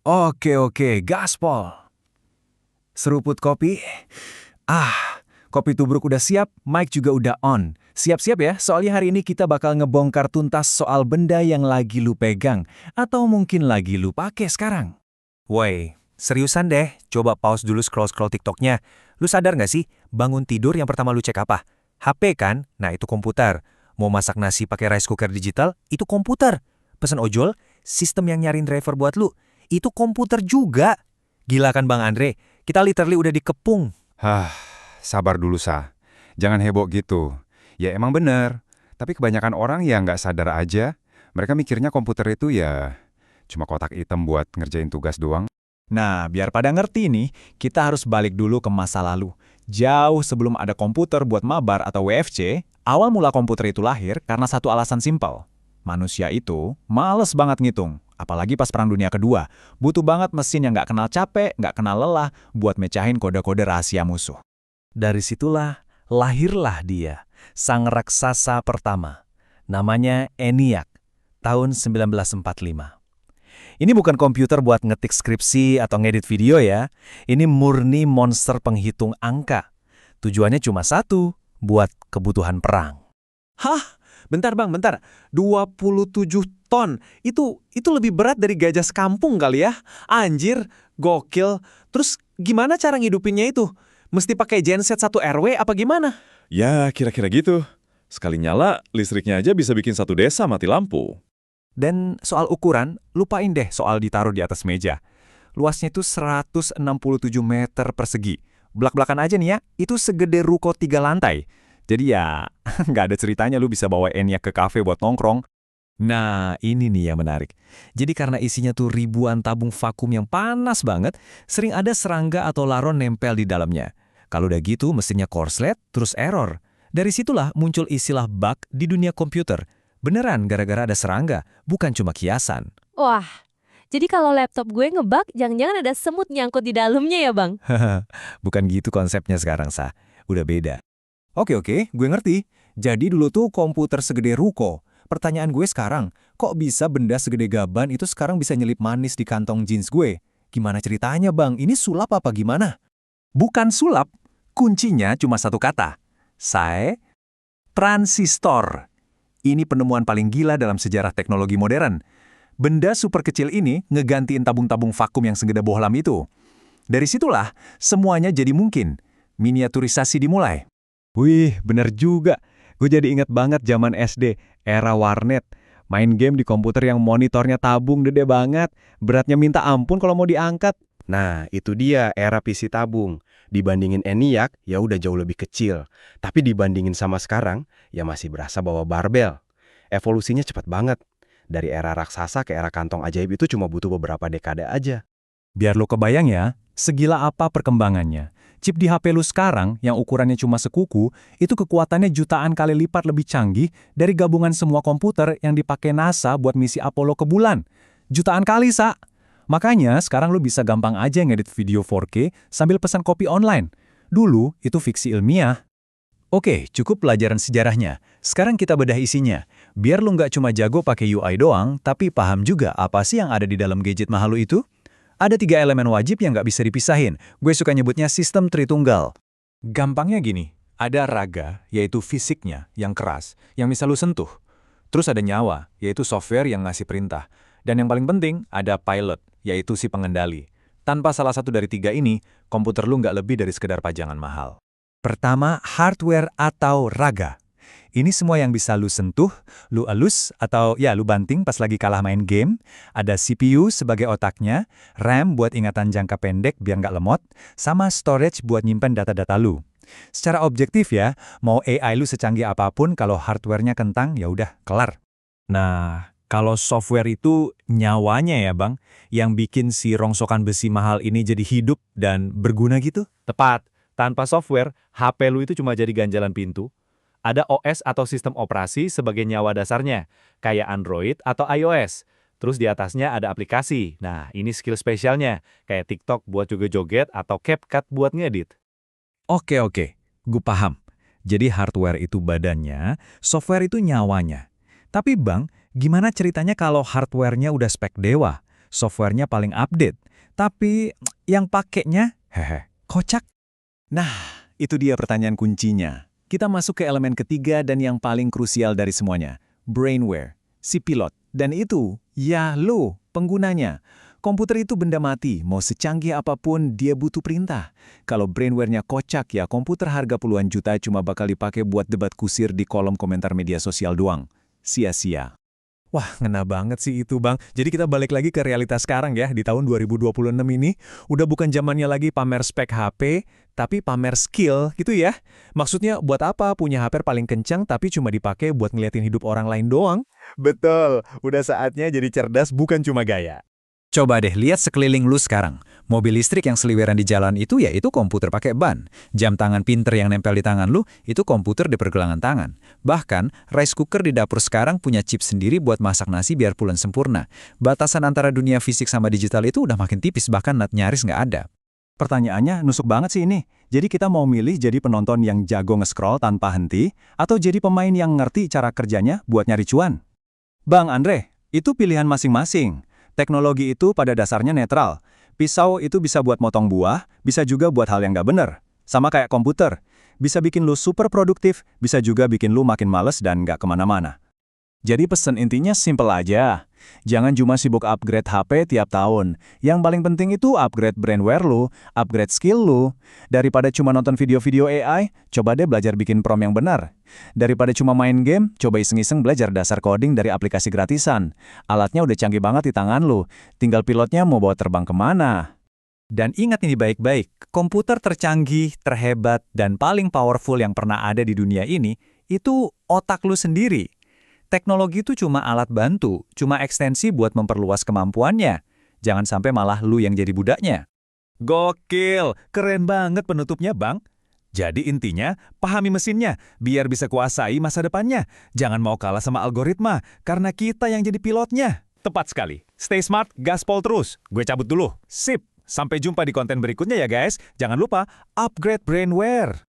Oke, gaspol. Seruput kopi. Kopi tubruk udah siap, mic juga udah on. Siap-siap ya, soalnya hari ini kita bakal ngebongkar tuntas soal benda yang lagi lu pegang, atau mungkin lagi lu pakai sekarang. Woi, seriusan deh, coba pause dulu scroll-scroll TikToknya. Lu sadar nggak sih, bangun tidur yang pertama lu cek apa? HP kan? Nah itu komputer. Mau masak nasi pakai rice cooker digital? Itu komputer. Pesan ojol? Sistem yang nyariin driver buat lu? Itu komputer juga. Gila kan Bang Andre? Kita literally udah dikepung. Sabar dulu, Sa. Jangan heboh gitu. Ya emang bener. Tapi kebanyakan orang ya nggak sadar aja. Mereka mikirnya komputer itu ya cuma kotak hitam buat ngerjain tugas doang. Nah, biar pada ngerti nih, kita harus balik dulu ke masa lalu. Jauh sebelum ada komputer buat mabar atau WFC, awal mula komputer itu lahir karena satu alasan simpel. Manusia itu males banget ngitung, apalagi pas Perang Dunia Kedua. Butuh banget mesin yang nggak kenal capek, nggak kenal lelah, buat mecahin kode-kode rahasia musuh. Dari situlah lahirlah dia, sang raksasa pertama. Namanya ENIAC, tahun 1945. Ini bukan komputer buat ngetik skripsi atau ngedit video ya. Ini murni monster penghitung angka. Tujuannya cuma satu, buat kebutuhan perang. Hah? Bentar bang, bentar. 27 ton. Itu lebih berat dari gajah sekampung kali ya? Anjir, gokil. Terus gimana cara ngidupinnya itu? Mesti pakai genset 1 RW apa gimana? Ya, kira-kira gitu. Sekali nyala, listriknya aja bisa bikin satu desa mati lampu. Dan soal ukuran, lupain deh soal ditaruh di atas meja. Luasnya itu 167 meter persegi. Belak-belakan aja nih ya, itu segede ruko 3 lantai. Jadi ya, nggak ada ceritanya lu bisa bawa ENIAC ke kafe buat nongkrong. Nah, ini nih yang menarik. Jadi karena isinya tuh ribuan tabung vakum yang panas banget, sering ada serangga atau laron nempel di dalamnya. Kalau udah gitu, mesinnya korslet, terus error. Dari situlah muncul istilah bug di dunia komputer. Beneran gara-gara ada serangga, bukan cuma kiasan. Wah, jadi kalau laptop gue ngebug, jangan-jangan ada semut nyangkut di dalamnya ya bang? Bukan gitu konsepnya sekarang, Sa. Udah beda. Oke, gue ngerti. Jadi dulu tuh komputer segede ruko. Pertanyaan gue sekarang, kok bisa benda segede gaban itu sekarang bisa nyelip manis di kantong jeans gue? Gimana ceritanya bang? Ini sulap apa gimana? Bukan sulap, kuncinya cuma satu kata. Transistor. Ini penemuan paling gila dalam sejarah teknologi modern. Benda super kecil ini ngegantiin tabung-tabung vakum yang segede bohlam itu. Dari situlah, semuanya jadi mungkin. Miniaturisasi dimulai. Wih, bener juga. Gue jadi inget banget zaman SD, era warnet. Main game di komputer yang monitornya tabung gede banget. Beratnya minta ampun kalau mau diangkat. Nah, itu dia era PC tabung. Dibandingin ENIAC, ya udah jauh lebih kecil. Tapi dibandingin sama sekarang, ya masih berasa bawa barbel. Evolusinya cepat banget. Dari era raksasa ke era kantong ajaib itu cuma butuh beberapa dekade aja. Biar lo kebayang ya, segila apa perkembangannya. Chip di HP lu sekarang, yang ukurannya cuma sekuku, itu kekuatannya jutaan kali lipat lebih canggih dari gabungan semua komputer yang dipakai NASA buat misi Apollo ke bulan. Jutaan kali, Sa! Makanya, sekarang lu bisa gampang aja ngedit video 4K sambil pesan kopi online. Dulu, itu fiksi ilmiah. Oke, cukup pelajaran sejarahnya. Sekarang kita bedah isinya. Biar lu nggak cuma jago pakai UI doang, tapi paham juga apa sih yang ada di dalam gadget mahal lu itu? Ada 3 elemen wajib yang nggak bisa dipisahin. Gue suka nyebutnya sistem Tritunggal. Gampangnya gini, ada raga, yaitu fisiknya, yang keras, yang bisa lu sentuh. Terus ada nyawa, yaitu software yang ngasih perintah. Dan yang paling penting, ada pilot, yaitu si pengendali. Tanpa salah satu dari 3 ini, komputer lu nggak lebih dari sekedar pajangan mahal. Pertama, hardware atau raga. Ini semua yang bisa lu sentuh, lu elus, atau ya lu banting pas lagi kalah main game. Ada CPU sebagai otaknya, RAM buat ingatan jangka pendek biar nggak lemot, sama storage buat nyimpen data-data lu. Secara objektif ya, mau AI lu secanggih apapun kalau hardware-nya kentang, ya udah, kelar. Nah, kalau software itu nyawanya ya bang, yang bikin si rongsokan besi mahal ini jadi hidup dan berguna gitu? Tepat. Tanpa software, HP lu itu cuma jadi ganjalan pintu. Ada OS atau sistem operasi sebagai nyawa dasarnya, kayak Android atau iOS. Terus di atasnya ada aplikasi. Nah, ini skill spesialnya, kayak TikTok buat joget-joget atau CapCut buat ngedit. Oke, gue paham. Jadi hardware itu badannya, software itu nyawanya. Tapi bang, gimana ceritanya kalau hardware-nya udah spek dewa? softwarenya paling update, tapi yang pakainya, kocak. Nah, itu dia pertanyaan kuncinya. Kita masuk ke elemen ketiga dan yang paling krusial dari semuanya, brainware, si pilot. Dan itu, ya lo, penggunanya. Komputer itu benda mati, mau secanggih apapun dia butuh perintah. Kalau brainware-nya kocak ya komputer harga puluhan juta cuma bakal dipakai buat debat kusir di kolom komentar media sosial doang. Sia-sia. Wah, ngena banget sih itu, Bang. Jadi kita balik lagi ke realitas sekarang ya, di tahun 2026 ini, udah bukan zamannya lagi pamer spek HP, tapi pamer skill gitu ya. Maksudnya buat apa punya HP paling kencang tapi cuma dipakai buat ngeliatin hidup orang lain doang? Betul, udah saatnya jadi cerdas bukan cuma gaya. Coba deh lihat sekeliling lu sekarang. Mobil listrik yang seliweran di jalan itu yaitu komputer pakai ban. Jam tangan pinter yang nempel di tangan lu itu komputer di pergelangan tangan. Bahkan, rice cooker di dapur sekarang punya chip sendiri buat masak nasi biar pulen sempurna. Batasan antara dunia fisik sama digital itu udah makin tipis, bahkan nyaris nggak ada. Pertanyaannya nusuk banget sih ini. Jadi kita mau milih jadi penonton yang jago nge-scroll tanpa henti, atau jadi pemain yang ngerti cara kerjanya buat nyari cuan? Bang Andre, itu pilihan masing-masing. Teknologi itu pada dasarnya netral. Pisau itu bisa buat motong buah, bisa juga buat hal yang nggak bener. Sama kayak komputer. Bisa bikin lu super produktif, bisa juga bikin lu makin males dan nggak kemana-mana. Jadi pesan intinya simple aja. Jangan cuma sibuk upgrade HP tiap tahun. Yang paling penting itu upgrade brainware lu, upgrade skill lu. Daripada cuma nonton video-video AI, coba deh belajar bikin prompt yang benar. Daripada cuma main game, coba iseng-iseng belajar dasar coding dari aplikasi gratisan. Alatnya udah canggih banget di tangan lu. Tinggal pilotnya mau bawa terbang kemana. Dan ingat ini baik-baik, komputer tercanggih, terhebat, dan paling powerful yang pernah ada di dunia ini, itu otak lu sendiri. Teknologi itu cuma alat bantu, cuma ekstensi buat memperluas kemampuannya. Jangan sampai malah lu yang jadi budaknya. Gokil, keren banget penutupnya, Bang. Jadi intinya, pahami mesinnya, biar bisa kuasai masa depannya. Jangan mau kalah sama algoritma, karena kita yang jadi pilotnya. Tepat sekali. Stay smart, gaspol terus. Gue cabut dulu. Sip, sampai jumpa di konten berikutnya ya guys. Jangan lupa, upgrade brainware.